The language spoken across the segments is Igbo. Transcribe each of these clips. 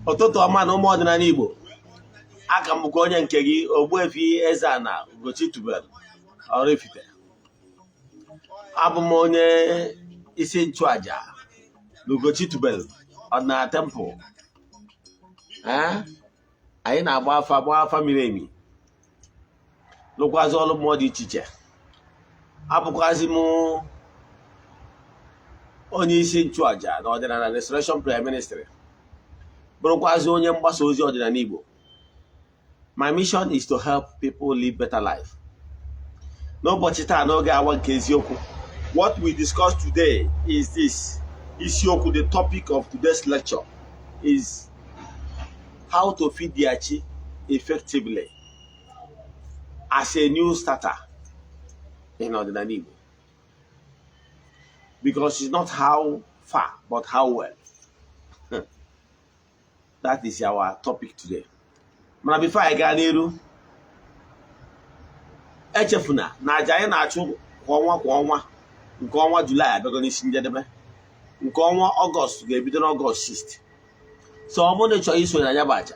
ụtụtụ ọma na ụmụ ọdịnala Igbo. Aka m bụkwa onye nke gị Ogbuefi EZE-ANA Ugochi tubelu oraifite. Abụ m onye isi nchụaja na Ugochi tubelu ọdịnala temple. Anyị na-agba afa miri emi, lụkwazị ọrụ mmụọ dị iche iche. Abụkwazị m onye isi nchụaja na ọdịnala restoration prayer ministry, bụrụkwazị onye mgbasa ozi ọdịnala Igbo. My mission is to help people live better life. N'ụbọchị taa n'oge awa nke eziokwu, what we discuss today is this. Isiokwu, the topic of today's lecture is how to feed the chi effectively as a new starter in Odinana Igbo. Because it's not how far, but how well. That is our topic today. Mana before I ga n'iru, echefuna na aja anyị na-achụ kwa ọnwa nke ọnwa Julaị abịago n'isi njedebe. Nke ọnwa Ọgọst ga-ebido n'Ọgọst 6th. So ọ bụrụ na ị chọrọ isonye na ya bụ aja,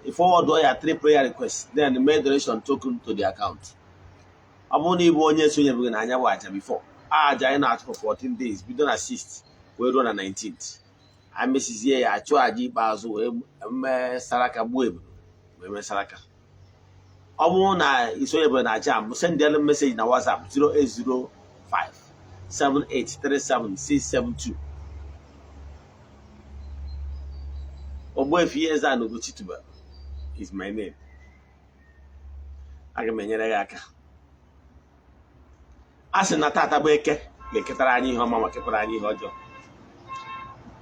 you forward ya 3 prayer requests, then make donation token to the account. Ọ bụrụ na ị bụ onye sonyebeghị na anya bụ aja before, aja anyị na-achụ for 14 days bido na 6th wee ruo na 19th. Anyị mesizie ya achụ aja ikpeazụ wee mee saraka gbuo ebulu wee mee saraka. Ọ bụrụ na isonyebeghị na aja m, send them message na WhatsApp 08057837672. Ogbuefi EZE-ANA Ugochi tubelu is my name. Aga m enyere gị aka. A sị na tata bụ eke ga-eketara anyị ihe ọma ma ketara anyị ihe ọjọọ.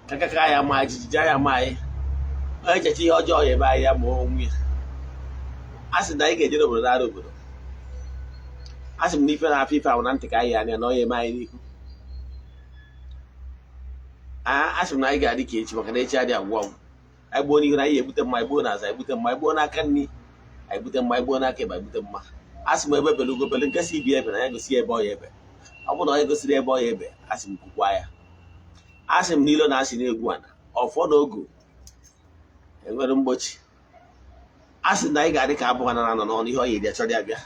Kaka ya ma jijiji ya ma anyị. Onye cheche ihe ọjọọ ya ebe anyị ya ma onwe ya. A sị na anyị ga-ejere obodo nara obodo. A sị m na ife na-afọ ife ahụ na ntị ka anyị anya na onye eme anyị n'ihu. A sị m na anyị ga-adị ka echi maka na echi adị agwụ agwụ. Anyị gbuo n'ihu na anyị ebute mma, anyị gbuo n'azụ, anyị bute mma, anyị gbuo n'aka nri, anyị bute mma, anyị gbuo n'aka ebe, anyị bute mma. A sị m ebe belu ugo belu nke si ibi ebe na ya gosi ebe ọ ya ebe. Ọ bụ na onye gosiri ebe ọ ya ebe, a sị m kwukwa ya. A sị m n'ilo na asị na-egwu ana ọfọ na ogo enwere mgbochi. A sị m na anyị ga-adị ka abụọ na anọ n'ọnụ ihe ọ ya edi achọrọ ya bịa.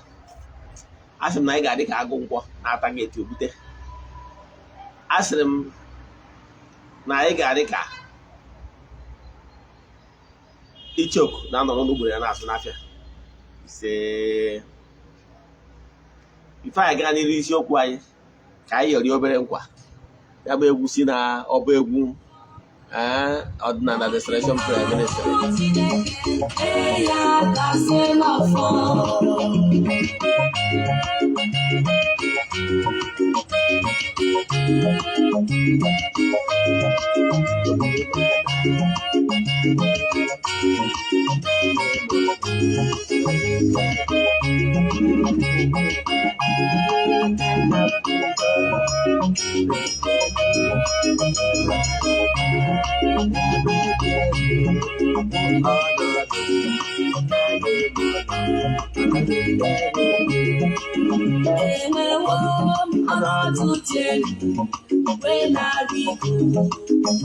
A sị m na anyị ga-adị ka agụ nkwọ na-ata gị eti obute. A sịrị m na anyị ga-adị ka ichoku na-anọrọ n'ugboro ya na-asụ n'afịa. Ise ife anyị gaa n'iru isiokwu anyị ka anyị yọrọ obere nkwa. Ya bụ egwu si na ọba egwu ọdịnala restoration prayer ministry.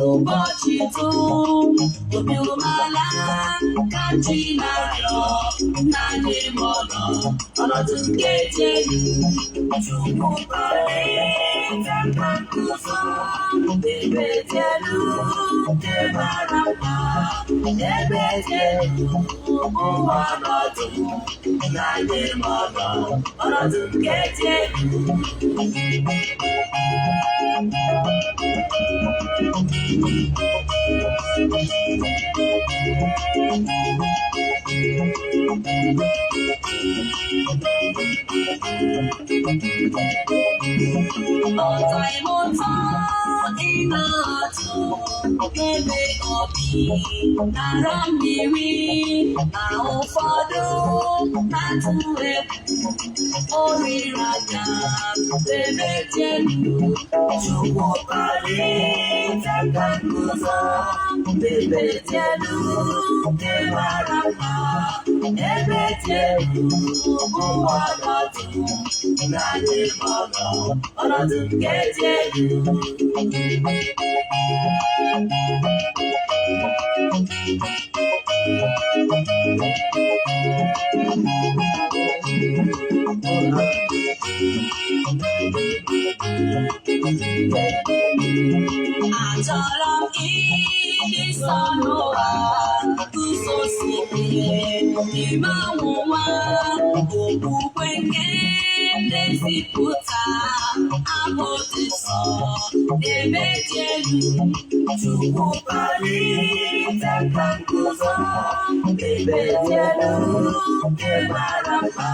Ụbọchị dum obi umeala ka ji na-arịọ naanị m ọnọdụ nke dị elu. Chukwu kpalite ụzọ ebe dị elu nke mara mma, ebe dị elu ụwa ọnọdụ naanị m ọnọdụ nke dị elu. Ọtọ ịmụta ịna-atụ ebe obi nara mmiri na ụfọdụ na-atụ egwu oriri aja ebe dị elu. Chukwu kpalite ụzọ ebe dị elu nke mara mma, ebe dị elu ụwa ọnọdụ naanị ọnọdụ nke dị elu. ndị sọ n'ụwa guzosiri n'ime ọnwụnwa okwukwe nke na-ezipụta abụ dị nsọ na-emeji elu Chukwu kpalitekwa nguzo na-emeji elu nke mara mma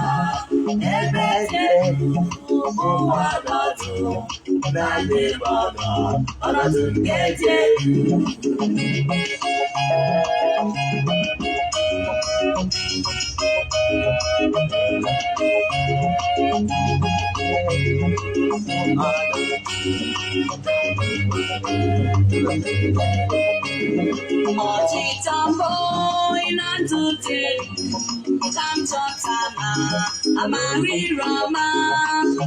na-emeji elu ụwa ọnọdụ na ndị ọnọdụ nke dị elu ọchịchọ mbụ na ntụte ka m chọta na amara ire ọma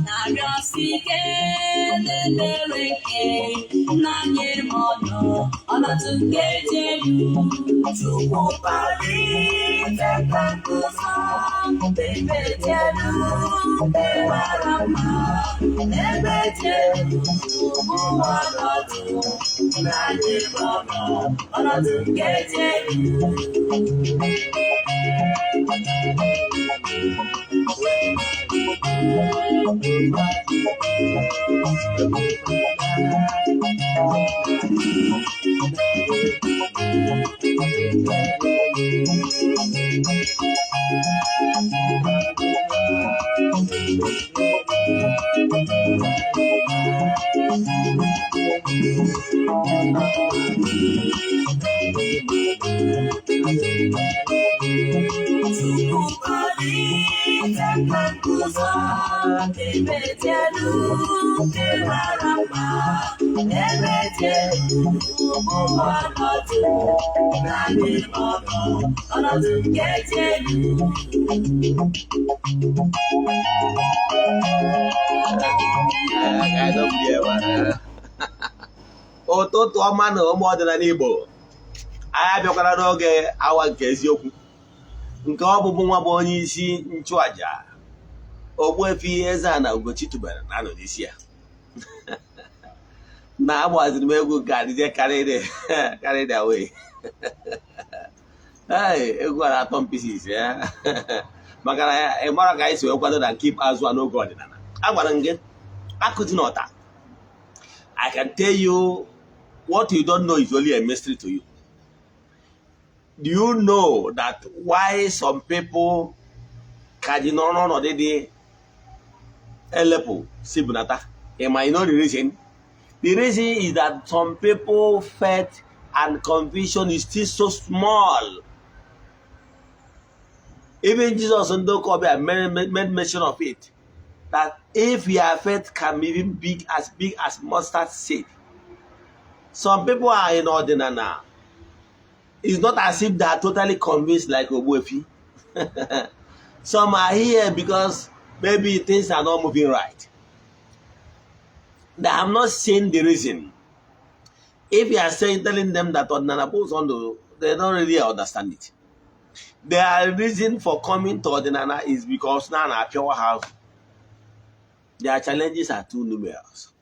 na-arịọsi ike n'ebere nke na nyere m ọnọdụ nke dị elu Chukwu kpalitekwa nguzo n'ebe dị elu mara mma n'ebe dị elu ụwa ọnọdụ na nyere m ọnọdụ nke dị elu ụtụtụ ọma na ụmụ ọdịnala Igbo anyị abịakwara n'oge awa nke eziokwu nke ọbụbụ nwa bụ onye isi nchụaja Ogbuefi EZE-ANA Ugochi tubelu na-anọ n'isi ya na agbaziri m egwu nke adịje karịrị away egwu a na-atọ mpisis ya maka na ị mara ka anyị si wee kwado na nke ikpeazụ a n'oge ọdịnala a gwara m gị akụzi n'ọta I can tell you what you don't know is only a mystery to you. Do you know that why some people can no they elepo sibunata? You might know the reason. The reason is that some people faith and conviction is still so small. Even Jesus and Dokobe made mention of it. That if your faith can be even big as mustard seed. Some people are in Odinana. It's not as if they are totally convinced like Ogbuefi. Some are here because maybe things are not moving right. They have not seen the reason. If you are telling them that Odinana pulls on they don't really understand it. Their reason for coming to Odinana is because now a pure house. Their challenges are too numerous.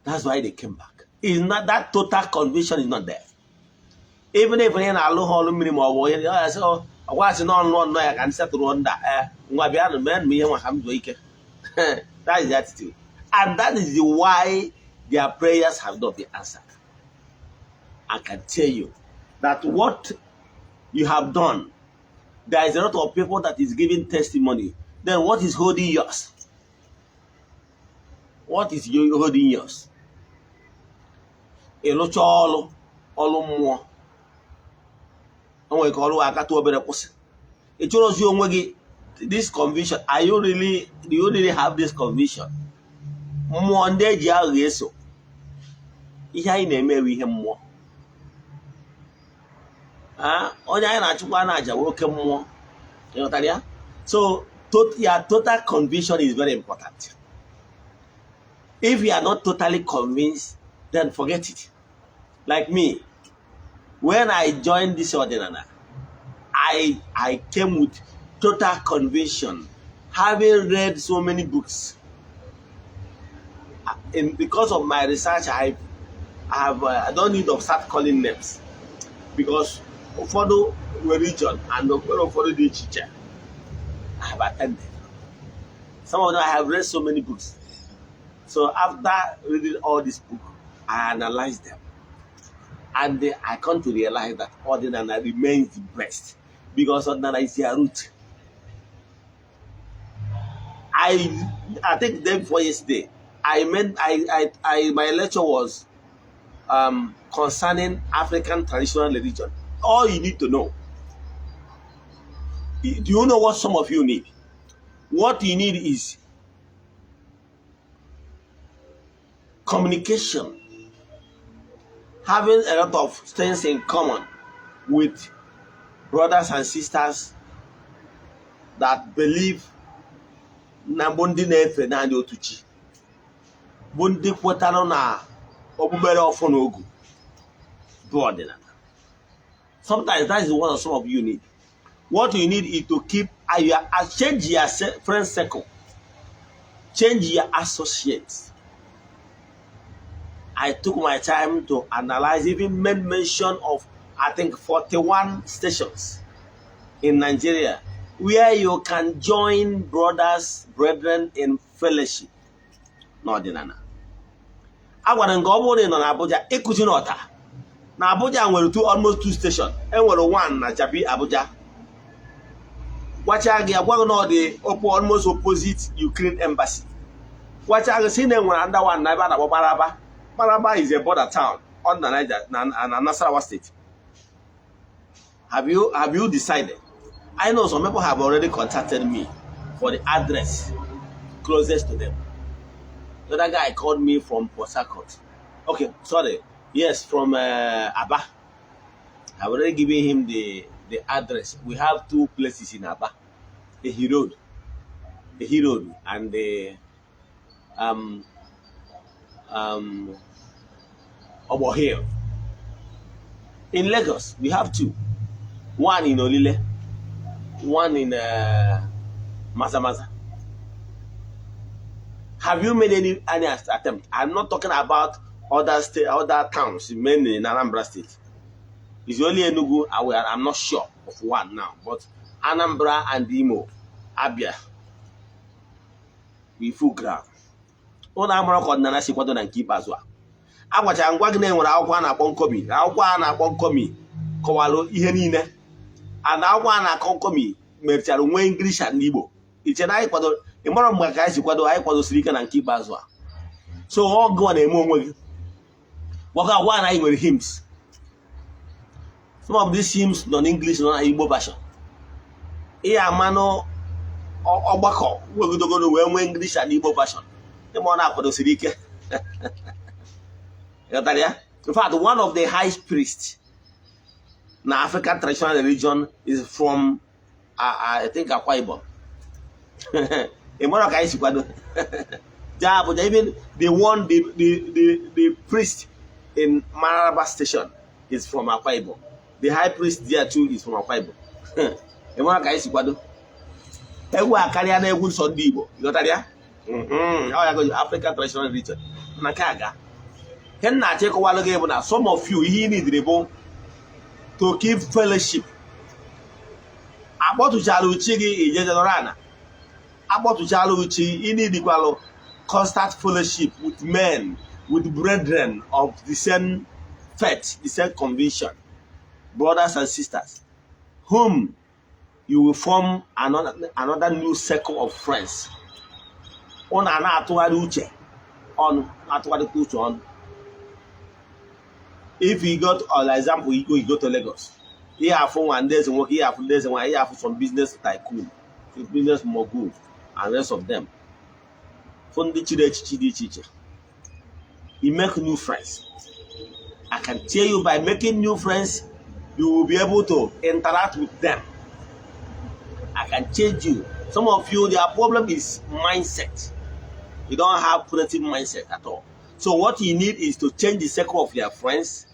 That's why they came back. It's not that total conviction is not there. Even if you're not alone, minimum or so, what's no, I can settle on that. That is the attitude. And that is why their prayers have not been answered. I can tell you that what you have done, there is a lot of people that is giving testimony. Then what is holding yours? What is holding yours? All more. It shows you this conviction. Do you really have this conviction? Monday so. More. So your total conviction is very important. If you are not totally convinced, then forget it. Like me, when I joined this Odinana, I came with total conviction, having read so many books. And because of my research, I I don't need to start calling names because ụfọdụ religion and ụfọdụ dị iche iche I have attended. Some of them I have read so many books. So after reading all these books, I analyze them. And I come to realize that Odinana remains the best because Odinana is their root. I think the day before yesterday, my lecture was concerning African traditional religion. All you need to know. Do you know what some of you need? What you need is communication, having a lot of things in common with brothers and sisters that believe na bundi na-efe na ndị otuchi bundi kwetara na okpukpere ọfọ na ogu bụ ọdịnala. Sometimes that is what some of you need. What you need is to keep change your friend circle, change your associates. I took my time to analyze, even made mention of, I think, 41 stations in Nigeria where you can join brethren in fellowship. N'ọdịnala. Agwara nke ọ bụrụ na ị nọ n'Abuja, ịkụzi n'ọta. Na Abuja nwere almost two stations. Enwere one na Jabi, Abuja. Wacha gị agwa na ọ dị almost opposite Ukraine embassy. Wacha gị si na enwere under one na ebe a na-akpọ Maraba. Maraba is a border town on the Niger and Nasarawa state. Have you decided? I know some people have already contacted me for the address closest to them. The other guy called me from Port Harcourt. Okay, sorry. Yes, from Aba. I've already given him the address. We have two places in Aba. The Road and the Obo Hill. In Lagos, we have two. One in Olile, one in Mazamaza. Have you made any attempt? I'm not talking about other towns, mainly in Anambra State. It's only Enugu. I'm not sure of one now, but Anambra and Imo, Abia, we full ground. Ona amara ko Odinana si kwado na nke ikpeazụ a. Agwacha ngwa gị na-enwere akwụkwọ a na-akpọ nkomi. Akwụkwọ a na-akpọ nkomi kọwalụ ihe niile. And akwụkwọ a na-akpọ nkomi mechara nwe English and Igbo. Iche na anyị kwado, ịmara mgbe ka anyị si kwado, anyị kwadosiri ike na nke ikpeazụ a. So ọ gụwa na-eme onwe gị. Waka agwa na anyị nwere hymns. Some of these hymns nọ n'English nọ na Igbo version. Ihe amanụ ọgbakọ wegodogodo wee nwee English and Igbo version. In fact, one of the high priests in African traditional religion is from I think Akwa Ibom. Even the priest in Maraba station is from Akwa Ibom. The high priest there too is from Akwa Ibom. You got that? How are you going to African traditional religion? Nakaga. Can not take a while ago. Some of you he need to keep fellowship. About to Chaluchi is Generana. About to Chaluchi, you need equal constant fellowship with men, with brethren of the same faith, the same conviction, brothers and sisters, whom you will form another new circle of friends. On an atwadi on atwadi uche on. If you got, for example, you go to Lagos. He have for 1 day and work. He have days and one. He have some business tycoon, business mogul, and rest of them. He make new friends. I can tell you by making new friends, you will be able to interact with them. I can change you. Some of you, their problem is mindset. You don't have positive mindset at all. So what you need is to change the circle of your friends,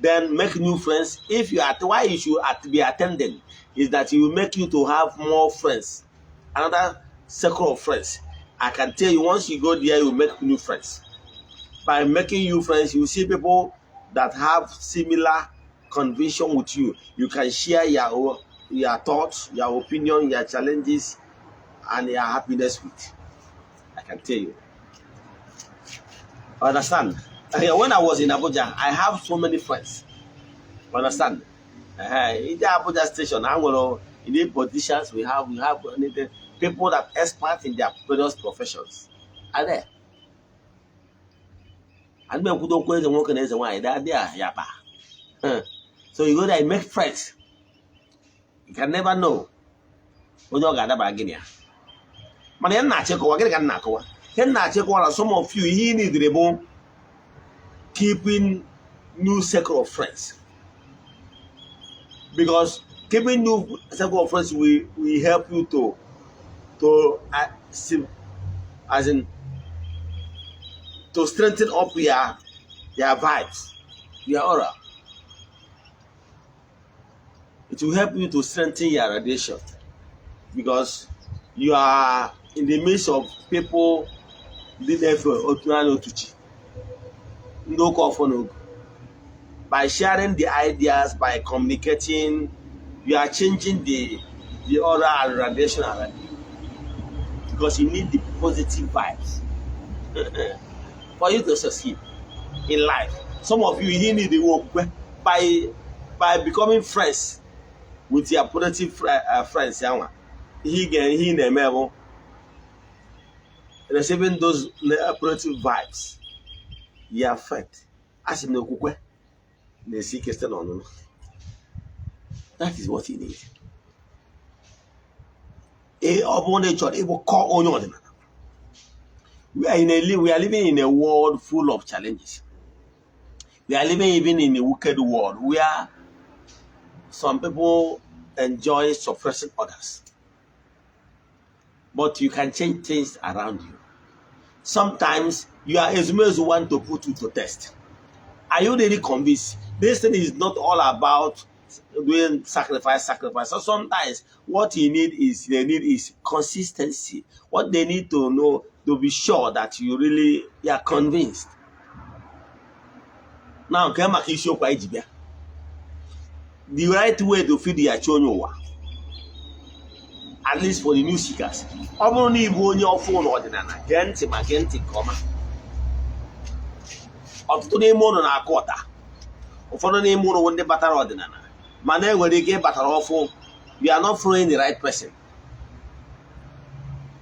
then make new friends. If you are, why you should be attending is that it will make you to have more friends, another circle of friends. I can tell you, once you go there, you will make new friends. by making you friends, you see people that have similar conviction with you. You can share your thoughts, your opinion, your challenges, and your happiness with. I can tell you. Understand? When I was in Abuja, I have so many friends. Understand? In the Abuja station, in the politicians, we have people that expert in their various professions are there. And so you go there and make friends. You can never know. Some of you, he need the keeping new circle of friends. Because keeping new circle of friends will help you to strengthen up your vibes, your aura. It will help you to strengthen your radiation because you are in the midst of people by sharing the ideas, by communicating, you are changing the aura and radiation around you because you need the positive vibes for you to succeed in life. Some of you need the work by becoming friends with your positive friends. Receiving those positive vibes, you affect. As in the that is what you need. We are living in a world full of challenges. We are living even in a wicked world where some people enjoy suppressing others. But you can change things around you. Sometimes you are as much as want to put you to test. Are you really convinced? This thing is not all about doing sacrifice. So sometimes what they need is consistency. What they need to know to be sure that you are convinced. Now, the right way to feed your children, at least for the new seekers. Onye phone Odinana, genti koma. Ọtụtụ n'ime ụlọ na-akụ ọta. Ụfọdụ n'ime ụlọ ndị batara ọdịnala. Mana enwere ike batara ọfụ. You are not following the right person.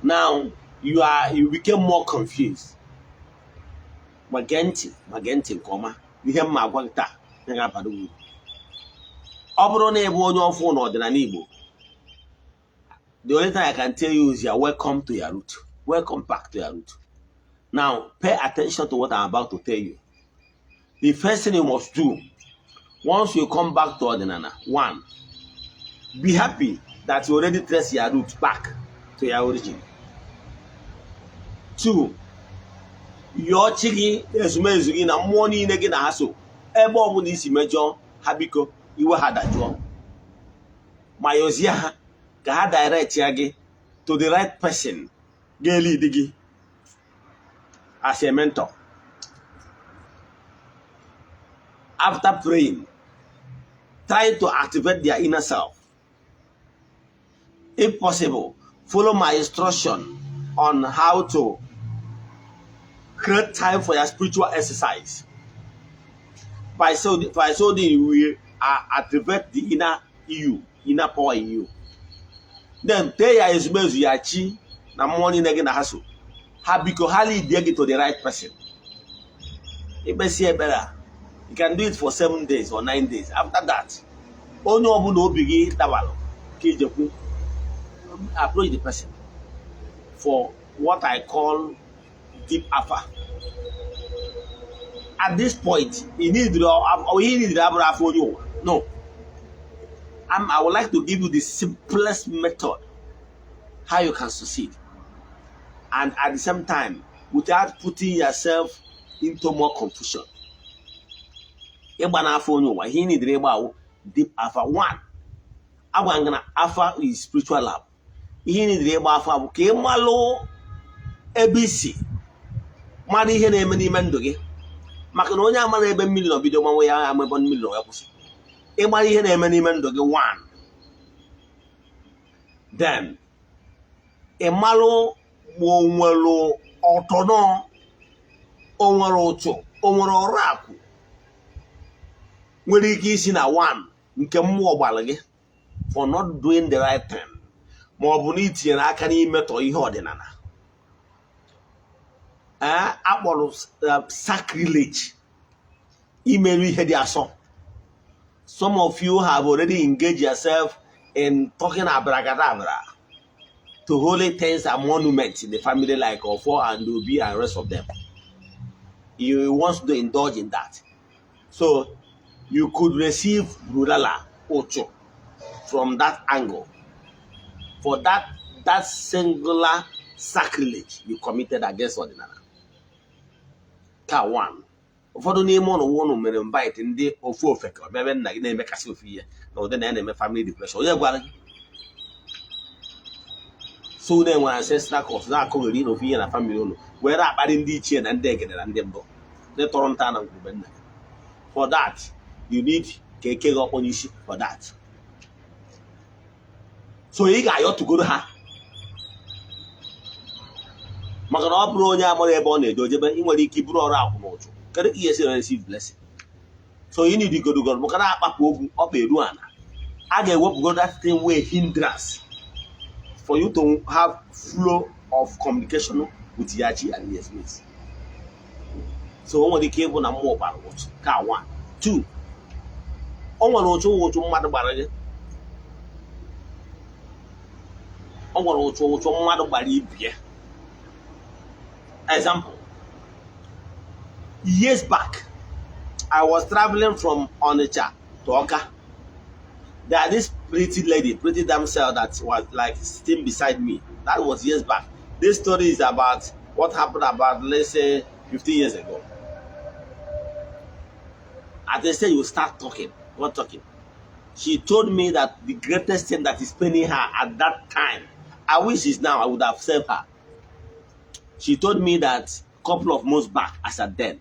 Now you became more confused. Magenti koma. Ihe mma agwa gị taa na-abara uru. Ọ bụrụ na ịbụ onye ọfụ n'ọdịnala Igbo. The only thing I can tell you is you are welcome to your root. Welcome back to your root. Now, pay attention to what I'm about to tell you. The first thing you must do, once you come back to Odinana, 1, be happy that you already trace your root back to your origin. 2, your chigi ezumezugi na money negi na haso. Ebe ọbụla isi mejọ ha biko iwe ha dajụọ. Ma yozie ha ka ha direct ya gị to the right person ga-lead gị as a mentor. After praying, try to activate their inner self. If possible, follow my instruction on how to create time for your spiritual exercise. By so doing, we activate the inner power in you. Then tell your ezumezu ya chi na money negi na haso. Habiko hali idegi to the right person. You can do it for 7 days or 9 days. After that, only obu obigi tabalo kijeku. Approach the person for what I call deep alpha. At this point, you need no. I would like to give you the simplest method how you can succeed, and at the same time, without putting yourself into more confusion. He need deep alpha 1. Alpha is spiritual lab. He need alpha ABC. Madi he name ni mendoge. maka na onye amara ebe mmiri nọ bido manwe ya ama ebe mmiri nọ ya kwụsị. Ịmara ihe na-eme n'ime ndụ gị one, then ịmalụ ma o nwere ọtọnọ, o nwere ụtụ, o nwere ọrụ akụ nwere ike isi na one nke mmụọ gbara gị for not doing the right thing, ma ọ bụ na itinyere aka n'imetọ ihe ọdịnala. Akpọrọ sacrilege, imerụ ihe dị asọ. Some of you have already engaged yourself in talking abracadabra to holy things and monuments in the family like Ofo and Obi and the rest of them. You want to indulge in that. So you could receive Rudala Ocho from that angle for that singular sacrilege you committed against Odinana. Ka one. Ụfọdụ n'ime ụnụ mere invite ndị ofu ofeke ọbịa nna gị na-eme kasị ofu ihe na ụdị na-eme family depression. Onye gwara gị? So they nwere ancestral cause na-akọgheri na ofu ihe na family ụnụ were akparị ndị ichie na ndị egede na ndị mbụ ndị tọrọ nta na ngwube nna. For that, you need ka eke gị ọkpọ n'isi for that. So ị ga-ayọtugoro ha maka na ọ bụrụ onye amara ebe ọ na-eje ojebe ị nwere ike iburu ọrụ akwụ n'ụjụ. Kedu ka ihe si receive blessing? So you need to go maka na akpapụ ogwu ọkpa eru ana. A ga-ewepụgo that thing wey hindrance for you to have flow of communication with Yachi and his mates. So o nwere ike ịbụ na mmụọ gbara ụtụ ka one. Two, o nwere ụtụ mmadụ gbara gị. O nwere ụtụ mmadụ gbara ibie. Example, years back, I was traveling from Onitsha to Oka. There are this pretty lady, pretty damsel that was like sitting beside me. That was years back. This story is about what happened about, let's say, 15 years ago. At the stage, you start talking. What talking? She told me that the greatest thing that is paining her at that time, I wish it's now, I would have saved her. She told me that a couple of months back, as at then,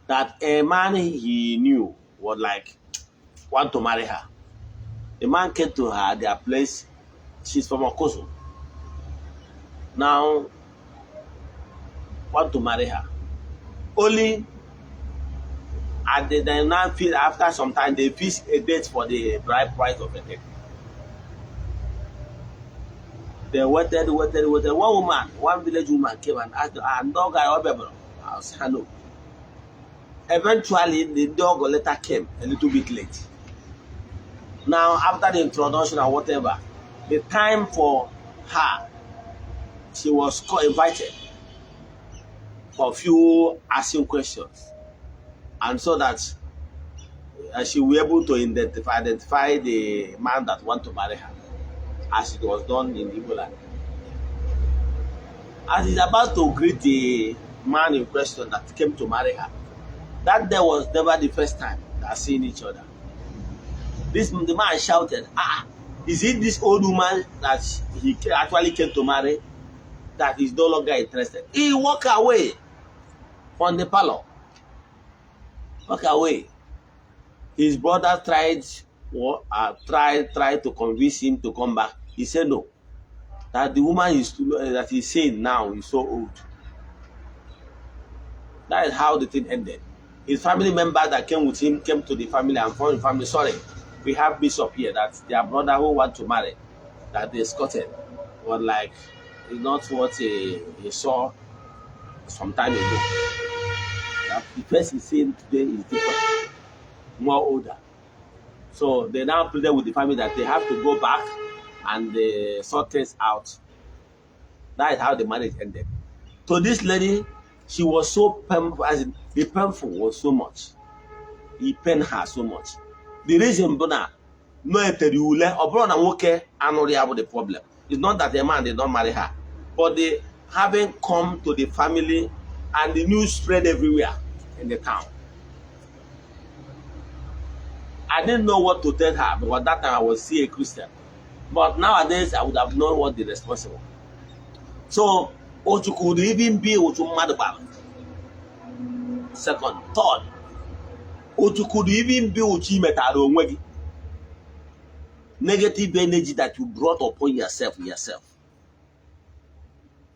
that a man he knew would like want to marry her. The man came to her, their place. She's from Okoso. Now, want to marry her. Only at the now feel after some time they fix a date for the bride price of a thing. They waited. One village woman came and asked, dog I was no. Eventually, the dog letter came a little bit late. Now, after the introduction or whatever, the time for her, she was invited for a few asking questions. And so that she will be able to identify the man that want to marry her, as it was done in Igbo land. As he's about to greet the man in question that came to marry her, that day was never the first time they are seeing each other. The man shouted, is it this old woman that he actually came to marry that is no longer interested? He walked away from the parlor. Walk away. His brother tried to convince him to come back. He said no. That the woman that he's seeing now is so old. That is how the thing ended. His family member that came with him came to the family and found the family, sorry, we have bishop here that their brother who want to marry, that they escorted, was like, it's not what he saw some time ago. That the person he's seeing today is different, more older. So they now pleaded with the family that they have to go back and they sort things out. That is how the marriage ended. So this lady, she was so painful, as in, the painful was so much. He pained her so much. The reason no the problem. It's not that the man did not marry her, but they haven't come to the family and the news spread everywhere in the town. I didn't know what to tell her because that time I was still a Christian. But nowadays I would have known what the responsible. So, what you could even be what you mad about. second, third. Otu could even be uchi metara onwe gị. Negative energy that you brought upon yourself.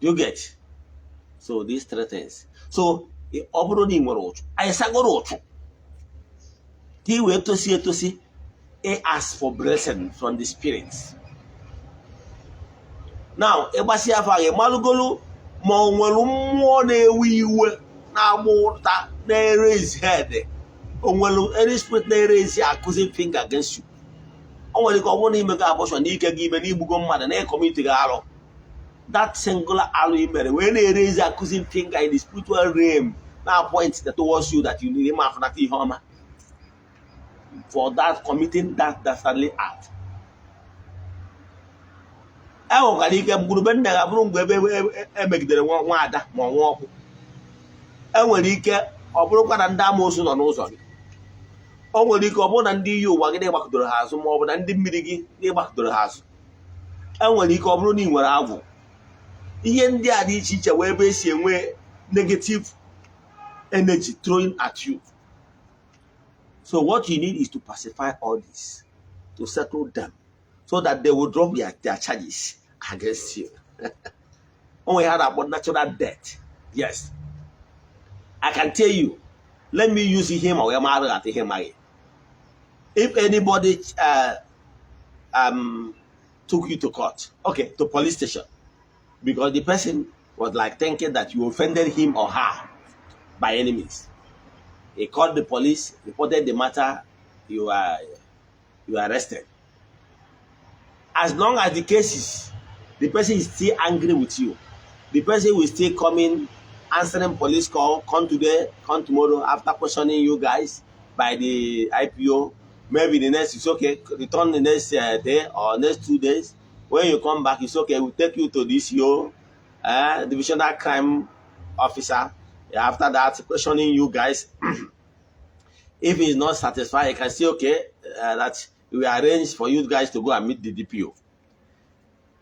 You get? So these three things. So ọ bụrụ na ị nwere ụchụ, anyị sagoro ụchụ. Ka ị wee tosi ask for blessing from the spirits. Now, ịgbasi afọ gị malụgolu ma o nwere mmụọ na-ewe iwe na-agba ụta na-erase head. O nwere any spirit na-erase accusing finger against you. O nwere ka ọ bụrụ na ime ga abortion n'ike gị ime n'igbugo mmadụ na community gị arụ. That singular allow you mere when they raise accusing finger in the spiritual realm now points towards you that you need him after that for that committing that dastardly act. I will get Guruben Nagabrum emegdere one ada, more and when he get or broken and damos on ozone. Oh, when he go on and do you walking back to the house more than the midigi near back to the house. And when he come running where I will. Ihe ndị a dị iche iche wee ebe esi enwe negative energy throwing at you. So what you need is to pacify all this, to settle them, so that they will drop their charges against you. When we had about natural death, yes, I can tell you. Let me use him or at him. If anybody took you to court, okay, to police station. Because the person was like thinking that you offended him or her by any means. He called the police, reported the matter, you are arrested. As long as the case is, the person is still angry with you, the person will still come in, answering police call, come today, come tomorrow, after questioning you guys by the IPO. Maybe the next is okay, return the next day or next 2 days. When you come back, it's okay. We'll take you to this divisional crime officer. After that, questioning you guys. If he's not satisfied, you can say, okay, that we arrange for you guys to go and meet the DPO.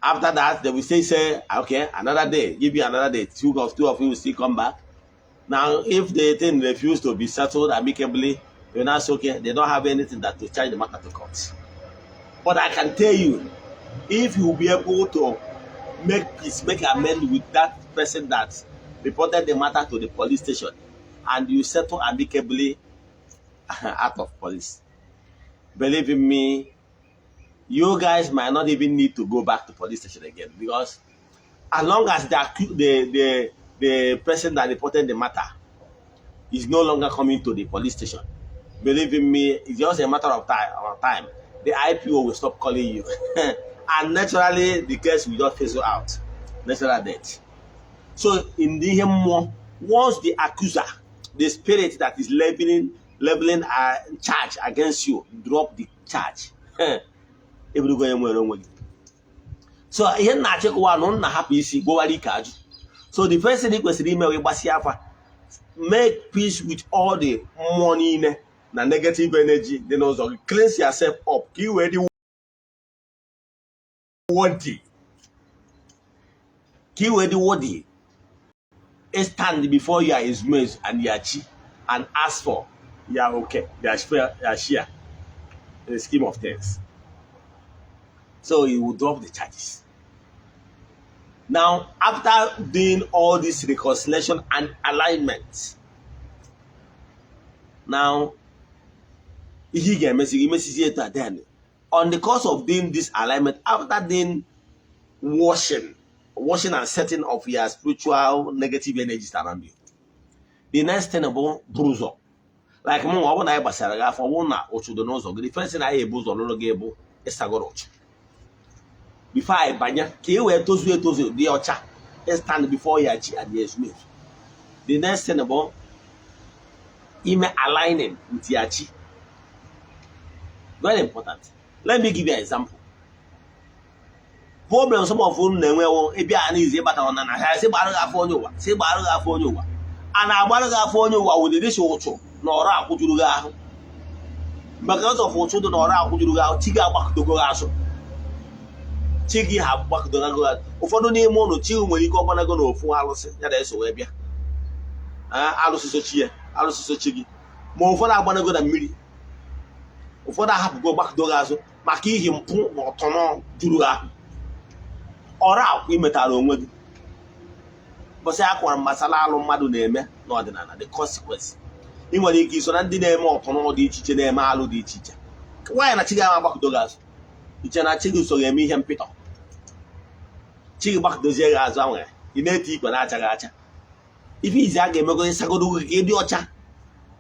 After that, they will say, okay, another day, give you another day. Two of you will still come back. Now, if they then refuse to be settled amicably, you're not okay. They don't have anything that to charge the matter to court. But I can tell you, if you will be able to make peace, make amends with that person that reported the matter to the police station, and you settle amicably out of police, believe in me, you guys might not even need to go back to police station again, because as long as the person that reported the matter is no longer coming to the police station, believe in me, it's just a matter of time. The IPO will stop calling you. And naturally, the case will just fizzle out. Natural death. So, in the more, once the accuser, the spirit that is leveling a charge against you, drop the charge. So, here na check one na happy isi go wali kaju. So, the first thing was make peace with all the money, the negative energy, then also cleanse yourself up. You ready? Worthy. Keyword worthy. Stand before your mates and your chi and ask for okay, their share in the scheme of things. So he will drop the charges. Now, after doing all this reconciliation and alignment, now he get message then. On the course of doing this alignment, after doing washing and setting of your spiritual negative energies around you, the next thing about bruise up. Like I want to basara for one the first thing I able to is sagoroch. Before I banya, tozu the ocha, stand before your chi and the smith. The next thing about aligning with your chi. Very important. Let me give you an example. Problem some of you know if you are easy but on an I say baraga for you, say baraga for you. And I baraga for you with this also. Nora Kujuga. Because of what you do, Nora Kujuga, Tiga back to go out. Chigi have back to go. Offer no mono chill when you go on a go for Alice. That is so. Alice is here. alụsụsụ chi gị ma ụfọdụ agbanago na mmiri ụfọdụ ahapụgo gbakọdo gị azụ maka ihi mpụ na ọtọnọ juru ahụ ọra akwụ imetara onwe gị bọsị akwara gbasara alụ mmadụ na-eme n'ọdịnala the consequence ị nwere ike iso na ndị na-eme ọtọnọ dị iche iche na-eme alụ dị iche iche nwaanyị na chi gị ama gbakọdo gị azụ iche na chi gị so ga-eme ihe mpịtọ chi gị gbakọdozie gị azụ anwere ị na-eti ikpe na-achaghị acha ife izi a ga-emego ịsagodo gị ka ịdị ọcha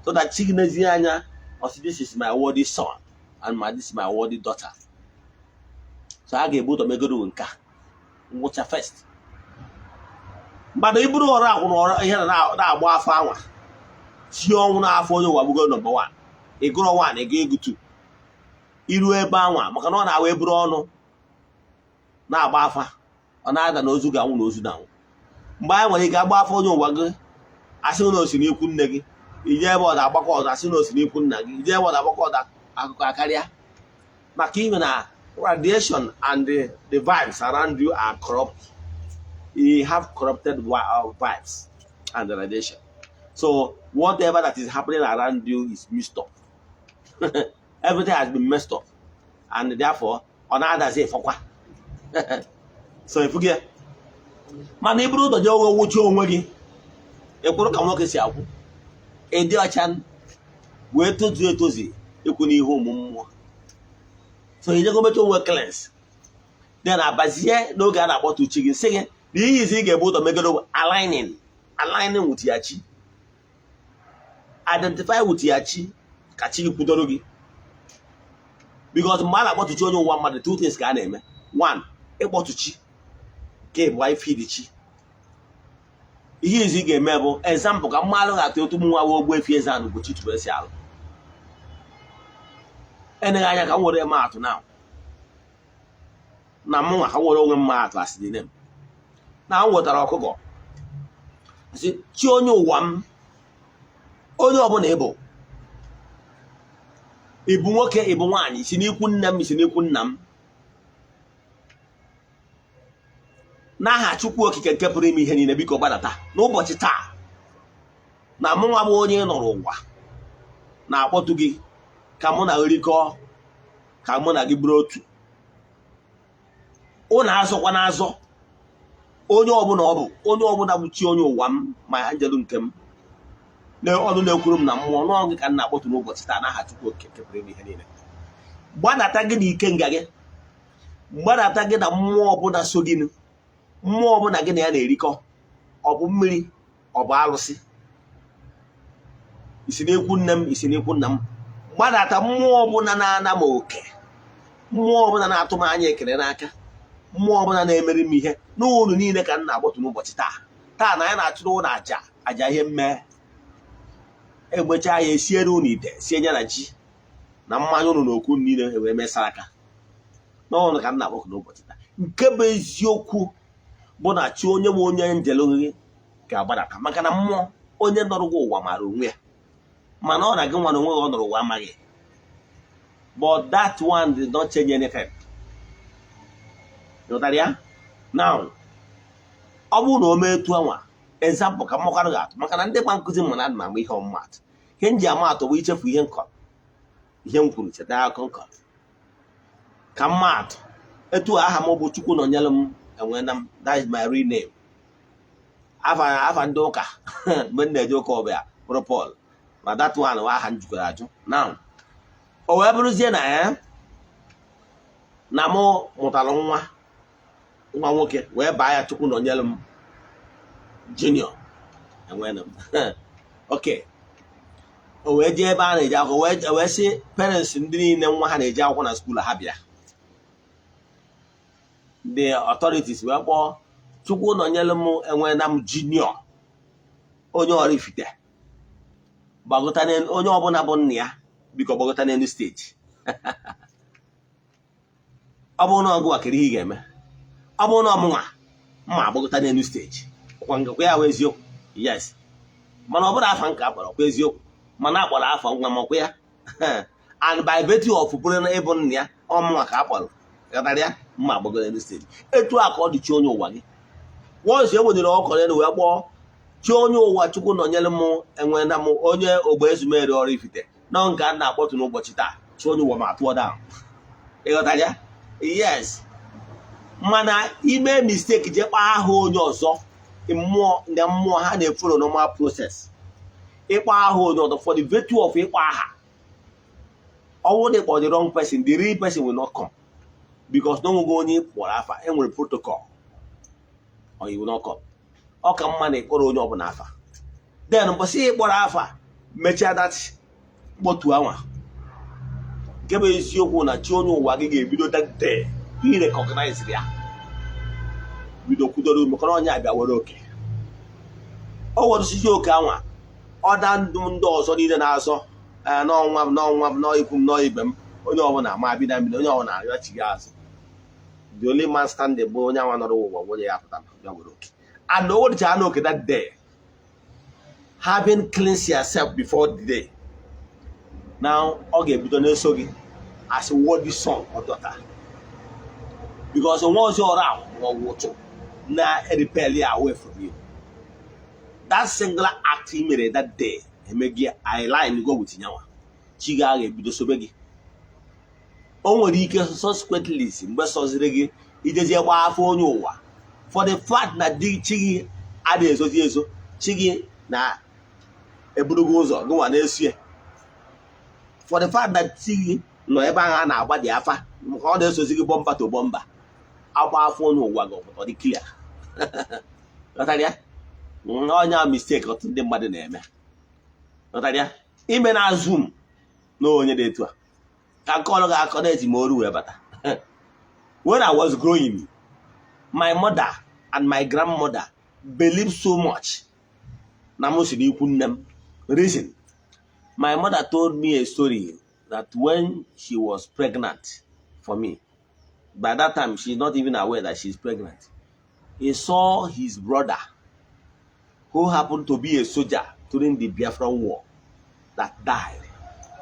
so that chi gị nezie anya ọsị this is my worthy son and this is my worthy daughter so a ga-ebu ụzọ megodo nke a ngwụcha first mmadụ iburu ọrụ akwụ na ọrụ ihe na-agba afọ anwa si ọnwụ n'afọ onye ụwa bụgo nọmba 1 ịgụrụ 1 ego ego 2 iru ebe anwa maka na ọ na-awa eburu ọnụ na-agba afa ọ na-ada na ozu ga-anwụ na ozu na-anwụ mgbe anyị nwere ike agba afọ onye ụwa gị asị na osi n'ikwu nne gị ije ebe ọ da-agbakọ ọdọ asị na osi n'ikwu nna gị ije ebe ọ da-agbakọ ọdọ akụkọ akarịa maka ime na radiation and the vibes around you are corrupt. You have corrupted vibes and the radiation. So whatever that is happening around you is messed up. Everything has been messed up. And therefore, on others say, so if you get man, you brought the joke with you already. You put a come see out. A dear chan, wait to do it to see. You couldn't home. So you go to work class. Then I bazie no God about to chicken singing. The easy get both of make aligning with Yachi. Identify with Yachi, Kachi Putorogi. Because man about to show you one mother, 2 things can name. 1, able to chi. Game wife feed the chi. Here is a mebo example. Kamalo at you to move Ogbuefi EZE-ANA Ugochi to Besial. And then I can worry about now. Now, how will only matter as the name. Now, what are our go? I said, Chionyo one, only abonable. Ibuoke, Ibuan, is in Ikunam, is in Ikunam. Now, Chukwuoki can keep me in a big badata. Nobody ta. Now, Mama Wony no Rowa. Now, what to give? Come on, I will call. Come on, I give brought. Ọ na-azọ kwa na-azọ onye ọbụla bụ chi onye ụwa m ma anjelu nke m na ọnụ na-ekwuru m na mmụọ n'ọgụ ka m na-akpọtụ n'ụbọchị taa n'aha Chukwu okike pụrụ ihe niile gbadata gị na ike nga gị gbadata gị na mmụọ ọbụla so gị mmụọ ọbụla gị na ya na-erikọ ọ bụ mmiri ọ bụ alụsị isi n'ekwu nne m isi n'ekwu nna m gbadata mmụọ ọbụla na-ana m oke mmụọ ọbụla na-atụ m anya ekele n'aka mmụọ ọbụla na-emeri m ihe n'ụlọ niile ka m na-agbọtụ n'ụbọchị taa na ya na-achụrụ ụlọ aja ihe mmee egbecha ya esiere ụlọ ite sie nya na ji na mmanya ụlọ n'okwu niile wee mesara aka n'ụlọ ka m na-agbọtụ n'ụbọchị taa nke bụ eziokwu bụ na chi onye bụ onye njelu gị ga-agbadata maka na mmụọ onye nọrọ ụwa mara onwe ya mana ọ na gị nwa na onwe gị ọ nọrọ ụwa amaghị but that one did not change anything. Now, ọ bụrụ na o mee etu anwa example ka mmakwarụ ga-atụ maka na ndị gba nkụzi mana adị ma ihe ọmụmatụ ihe m ji ama atụ bụ ichefu ihe m kwuru cheta akụkọ nkọ ka mmadụ etu aha m bụ Chukwu nọnyere m enwe na m that is my real name afa ndị ụka mgbe m na-eje ụka ọbịa bụrụ Paul ma that one wa aha m jụkwara ajụ now o wee bụrụzie na ya na mụ mụtara nwa nwoke wee baa ya Chukwu nọnyere m junior enwere m okay o wee jee ebe a na-eje akwụkwọ wee sị parents ndị niile nwa ha na-eje akwụkwọ na skuul ha bịa the authorities wee kpọọ Chukwu nọnyere m enwere na m junior onye oraifite gbagota onye ọbụla bụ nna ya biko gbagota n'elu steji ọ bụrụ na ọgụ akịrị ihe ga-eme ọ bụrụ na ọmụnwa mma agbagota n'elu steji kwa ngakwa ya wee eziokwu yes mana ọ bụrụ afa nke akpọrọ kwa eziokwu mana akpọrọ afa nwa makwa ya and by virtue of bụrụ na ịbụ nna ya ọmụnwa ka akpọrọ gatara ya mma agbagota n'elu steji etu a ka ọ dị chi onye ụwa gị once e wedere ọkọ ya wee gbọọ chi onye ụwa chukwu nọnyere m enwe na m onye Ogbuefi Oraifite na nke a na-akpọtụ n'ụbọchị taa chi onye ụwa ma tụọ down. Ịghọtara ya? Yes. Mana ime mistake je kpaa aha onye ọzọ mmụọ ha na-efolo normal process. Ịkpa aha onye ọzọ for the virtue of ịkpa aha. Ọnwụ dị kpọ the wrong person, the real person will not come. Because no one go onye kpọrọ afa, enwere protocol. Or he will not come. Ọ ka mma na ịkpọrọ onye ọbụla afa. Then mbọsị ịkpọrọ afa mechaa that kpọtu anwa. Nke bụ eziokwu na chi onye ụwa gị ga-ebido that day recognize ya. Bido kwudoro maka na onye abịa were oke. O were osisi oke anwa. Ọ da ndụ ndị ọzọ niile na-azọ n'ọnwa m n'ikwu m n'ibe m onye ọbụla ma bido mbido onye ọbụla arịọ chi ya azụ. The only man standing bụ onye anwa nọrọ ụwa onye ya pụta ya were oke. And o werecha na oke that day, having cleansed yourself before the day. Now ọ ga-ebido na-eso gị as a worthy son or daughter. Because once you're around, repel you away from you. That singular act he made that day, he made you I line go with Yawa. Chiga be the sobegi. Only subsequently, Mbesosregi, it is a wife for you. For the fact that the Chigi Ades or Yeso, Chigi na a Burugozo, go on this year. For the fact that Chigi no ever about the Afa, all this was a bomber to bomber. Our phone will waggle or the clear. Natalia, no mistake or the mother name. Natalia, even a zoom, no one day to. Can call her connect more better. When I was growing, my mother and my grandmother believed so much. Namusidi them. Reason. My mother told me a story that when she was pregnant for me, by that time, she's not even aware that she's pregnant. He saw his brother, who happened to be a soldier during the Biafran War, that died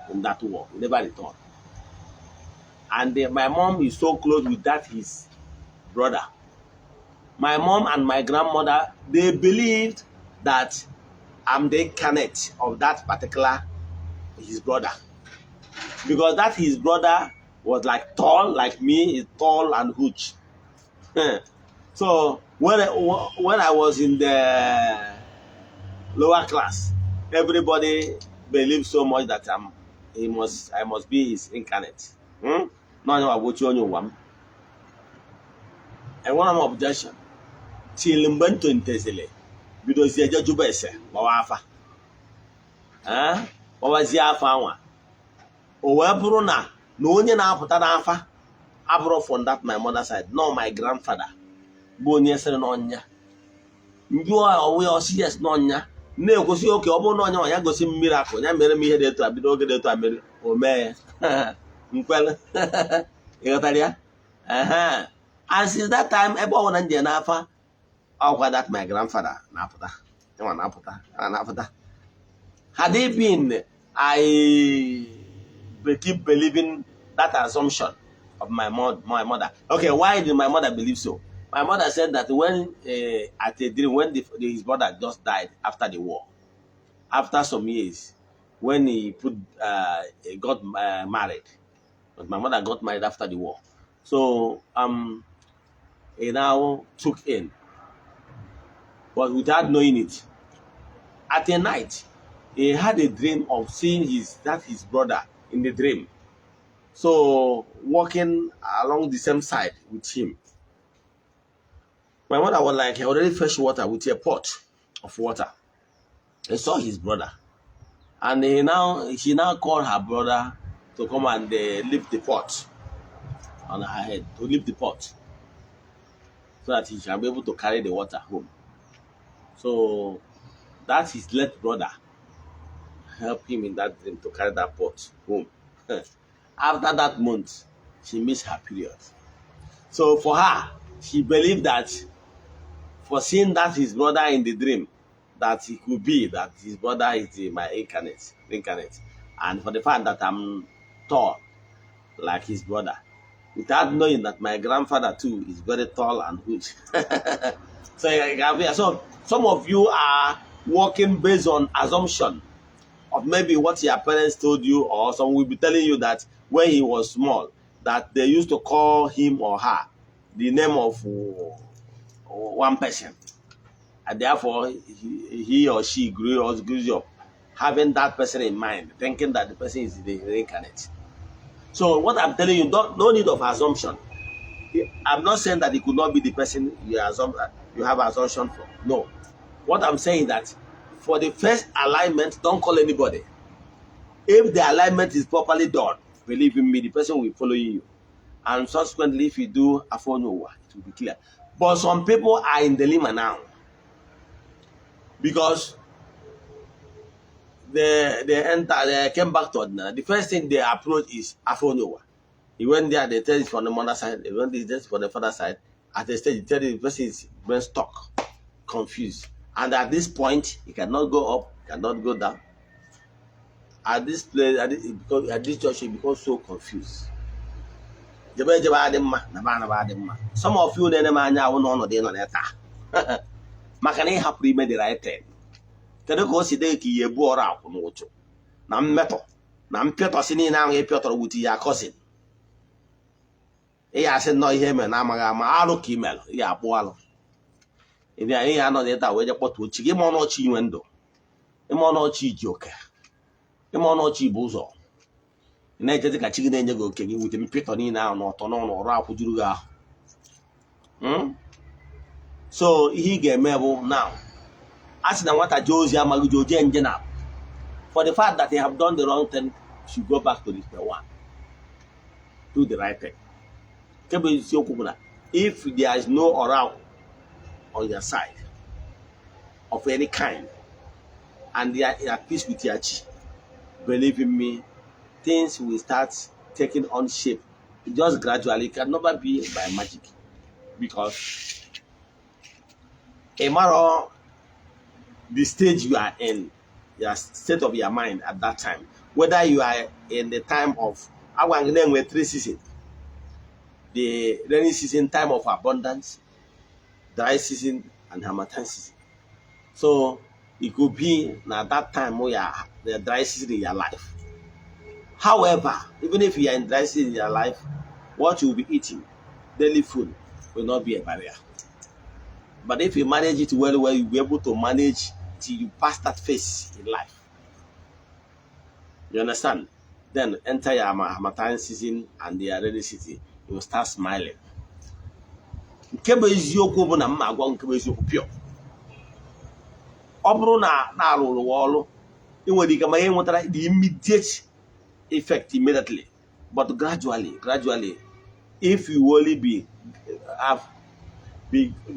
in that war. He never returned. And my mom is so close with that his brother. My mom and my grandmother, they believed that I'm the incarnate of that particular his brother. Because that his brother was like tall, like me, is tall and huge. So when I was in the lower class, everybody believed so much that I must be his incarnate. No, I watch you one. And one of my objection, till mbento intesele, because the judge bese, wawafa. Wawazi afa wa. Oweburu na onye na-apụta n'afa abụrụ from that my mother side, no my grandfather bụ onye sịrị n'ọnya njụọ onwe ya ọsị yes n'ọnya na-ekwesị oke ọ bụrụ n'ọnya ya gosi m miracle ya mere m ihe dị etu a bido oge dị etu a mere o mee nkwele ịghọtara ya. And since that time ebe ọ bụla nje n'afa ọkwa that my grandfather na-apụta had it been I keep believing that assumption of my mother. Okay, why did my mother believe so? My mother said that when at a dream, when his brother just died after the war, after some years, when he got married, but my mother got married after the war, so he now took in, but without knowing it. At a night, he had a dream of seeing his brother in the dream. So walking along the same side with him. My mother was like, he already fetched water with a pot of water. He saw his brother. And she now called her brother to come and lift the pot on her head, to lift the pot, so that he shall be able to carry the water home. So that his late brother helped him in that dream to carry that pot home. After that month, she missed her period. So for her, she believed that for seeing that his brother in the dream, that it could be that his brother is my incarnate. And for the fact that I'm tall, like his brother, without knowing that my grandfather too is very tall and huge. So some of you are working based on assumption of maybe what your parents told you, or someone will be telling you that when he was small, that they used to call him or her the name of one person. And therefore, he or she grows up having that person in mind, thinking that the person is the reincarnate. So what I'm telling you, no need of assumption. I'm not saying that it could not be the person you have assumption for. No. What I'm saying is that for the first alignment, don't call anybody. If the alignment is properly done, believe in me, the person will follow you. And subsequently, if you do a phone over, it will be clear. But some people are in dilemma now. Because they came back to Odinana. The first thing they approach is Afonowa. He went there, they tell it from the mother side, they went there from the father side. At the stage, they tell the person is brain stuck, confused. And at this point, he cannot go up, cannot go down. At this place, at this church, he becomes so confused. Some of you Makani happy made the right thing. Kedu ka o si dị ka ihe bu ọrụ akwụ n'ụtụ na mmetọ na mpịatọsị niile ahụ ịpịatọrọ wuti ya cousin. Ị ya asị nọ ihe mere na amaghị ama alụ ka imelụ ya akpụ alụ. Ị bịa ihe anọ n'ịta wee je kpọtụ ochi gị ma ọnọchi inwe ndụ. Ịma ọnọchi ji oke. Ịma ọnọchi bụ ụzọ. Ị na-ejezi ka chi gị na-enye gị oke gị wute mpịatọ niile ahụ n'ọtọ n'ọnụ ọrụ akwụ juru gị ahụ. So ihe ị ga-eme bụ now. As na nwata Josie Amagujoje Engine, for the fact that they have done the wrong thing, should go back to the square one. Do the right thing. If there is no around on your side of any kind, and they are at peace with your chi, believe in me, things will start taking on shape. Just gradually, it can never be by magic. Because a matter the stage you are in, your state of your mind at that time, whether you are in the time of our 3 seasons, the rainy season, time of abundance, dry season, and harmattan season. So it could be at that time where the dry season in your life. However, even if you are in dry season in your life, what you will be eating, daily food, will not be a barrier. But if you manage it well, you'll be able to manage till you pass that phase in life. You understand? Then enter your harmattan season and the rainy season. You will start smiling. Nkebe eziokwu bụ na mma agwa nkebe eziokwu pure. Ọ bụrụ na na-arụrụ ọrụ, ị nwere ike ma ihe nwetara the immediate effect immediately, but gradually, if you only be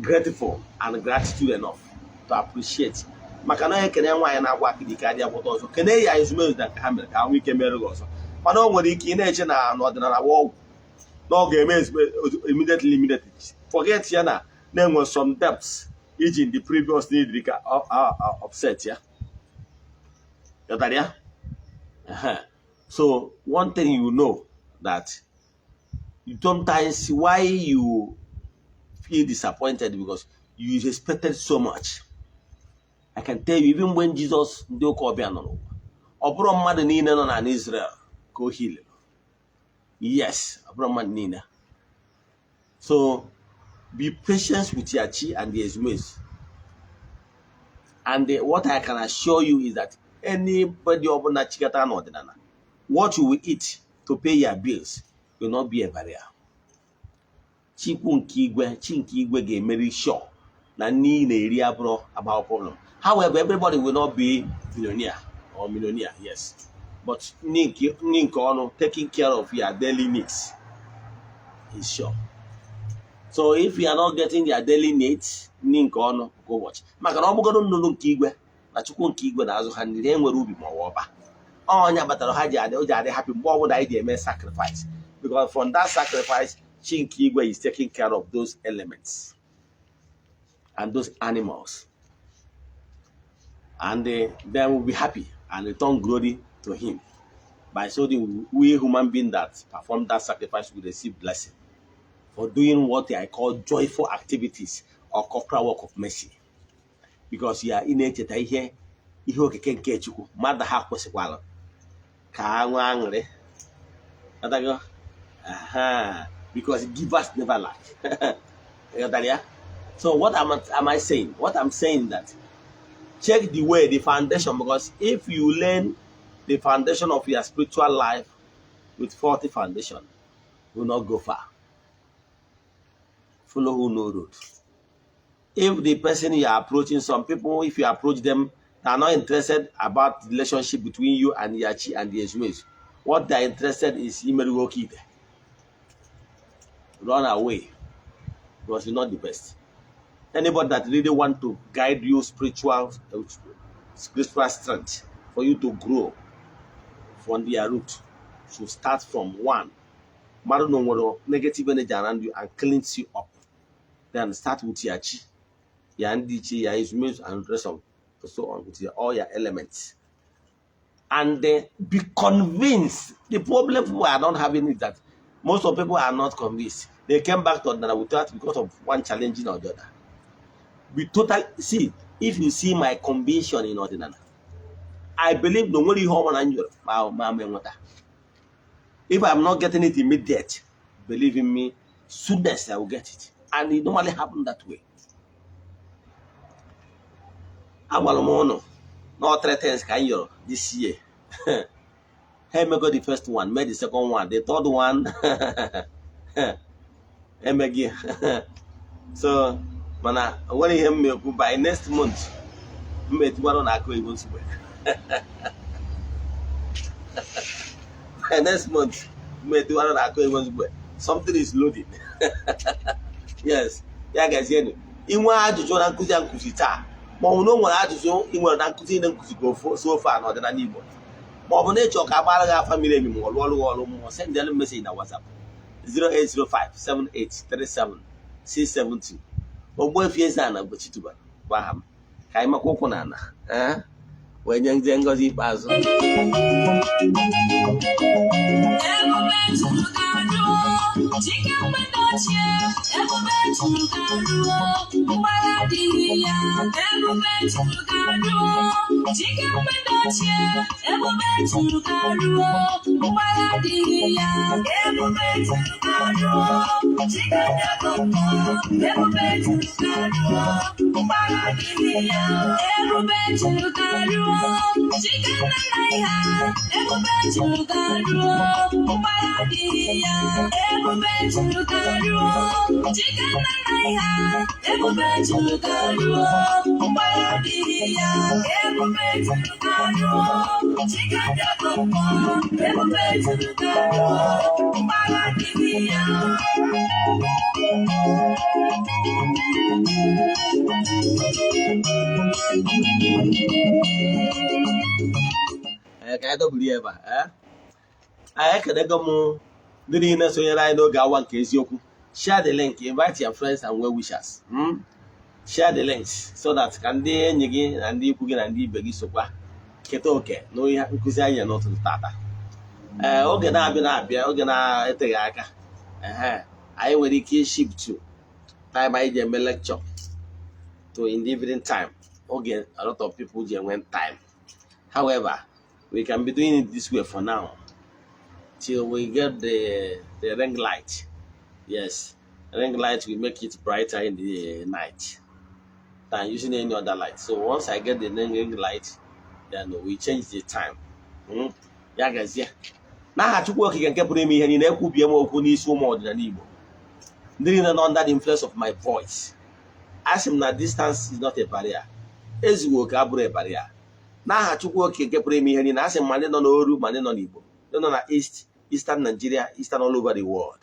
grateful and gratitude enough to appreciate. Maka na ekene nwaanyị na-agwa akidi ka dị akwụkwọ ọzọ. Kene ya ezumezu na ka mere ka ahụ ike mere gị ọzọ. Mana o nwere ike ị na-eche na n'ọdịnala ọgwụ na ọ ga-eme immediately. Forget ya na-enwe some depths iji the previous need ka upset ya. Gatara ya? So one thing you know that sometimes why you feel disappointed because you expected so much. I can tell you, even when Jesus ndị ụka ọbịa nọ n'ụwa, ọ bụrụ mmadụ niile nọ na Israel ka o heal. Yes, ọ bụrụ mmadụ niile. So be patient with your chi and the exumes. And what I can assure you is that anybody ọbụla chikata n'ọdịnala, what you will eat to pay your bills will not be a barrier. Chi nke igwe ga-emeri sure na nni na-eri abụrụ about problem. However, everybody will not be billionaire or millionaire, yes. But taking care of your daily needs is sure. So if you are not getting your daily needs, go watch. Maka na ọbụgodo nnụnụ nke igwe na chukwu nke igwe na-azụ ha nri enwere ubi ma ọba. Ọnya batara ha ji adị happy mgbe ọbụla anyị ga-eme sacrifice. Because from that sacrifice, chi nke igwe is taking care of those elements and those animals. And they will be happy and return glory to him. By so we human beings that perform that sacrifice will receive blessing for doing what I call joyful activities or corporal work of mercy. because ya ị na-echeta ihe okike nke Chukwu mmadụ ha kwesịkwara ka ha nwee aṅụrị. Because givers never lack. So what am I saying? What I'm saying that check the foundation, because if you learn the foundation of your spiritual life with faulty foundation, you will not go far. Follow who know road. If the person you are approaching, some people, if you approach them, they are not interested about the relationship between you and Yachi and the Esmes. What they are interested is Imeruokide. Run away, because you're not the best. Anybody that really want to guide you spiritual strength for you to grow from their root should start from one. Negative energy around you and cleans you up. Then start with your chi, your ndichi, your issues, and the rest of so on with all your elements. And then be convinced. The problem we are not having is that most of people are not convinced. They came back to Odinana without because of one challenging or the other. We totally see, if you see my conviction in Odinana, I believe no one if I'm not getting it immediate, believe in me, soonest I will get it. And it normally happens that way. Not 3 times can you this year. Hey, me got the first one, made the second one, the third one. Again. So, mana, when he me by next month, me tomorrow na go even swear. By next month, me tomorrow na go even swear. Something is loaded. Yes, yeah, guys, you know. Inwa ajuju na nkuzi nkuzi taa. Ma ọ no nwere ajuju inwe na nkuzi na nkuzi go so far na Odinana Igbo. Ma ọ bụ na ịchọ ka agbara gị afa mmiri emi ma ọlụ mmụọ, send them message na WhatsApp 08057837672. Ogbuefi EZE-ANA Ugochi gwa ha ka anyị makwa ụkwụ n'ala wee nye ndị ngọzi ikpeazụ. Share the link, invite your friends and well wishers. Share the links so that can they again and the cooking and the beggy sopa. Ketoke, no, you have to not to tata. Ogena Binabia, Ogena Etegaka. I will key ship to time I did lecture to in the evening time. Again, a lot of people went time. However, we can be doing it this way for now till we get the ring light. Yes, ring light will make it brighter in the night than using any other light. So once I get the ring light, then we change the time. Yeah, guys, yeah. Now I took work again, kept me and in could be a more more than Igbo. During and under the influence of my voice. Ask him that distance is not a barrier. As you work, a barrier. Now I took work again, kept me and in ask him money on Oru, money on Igbo. No, no, Eastern Nigeria, Eastern all over the world.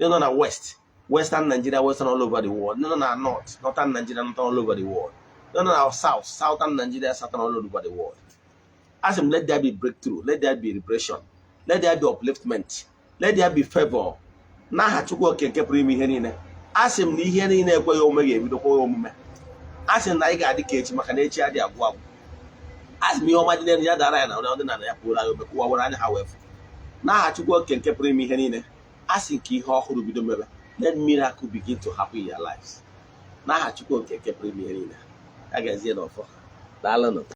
No, no, West, Western Nigeria, Western all over the world. No, no, North, Northern Nigeria, Northern all over the world. No, no, South, Southern Nigeria, Southern all over the world. Ask him, let there be breakthrough, let there be liberation, let there be upliftment, let there be favor. Now, I took work and kept me here. Ask him, he here in a way, Omega, with the whole woman. Ask him, I got the cage, Macanacha, the Agua. Ask me, my dear, the other line, however. Now, I took work and kept me here. Ask him, let miracle begin to happen in your lives. Now, I took work and kept me here. ya gazie n'ọfọ daalụnụ.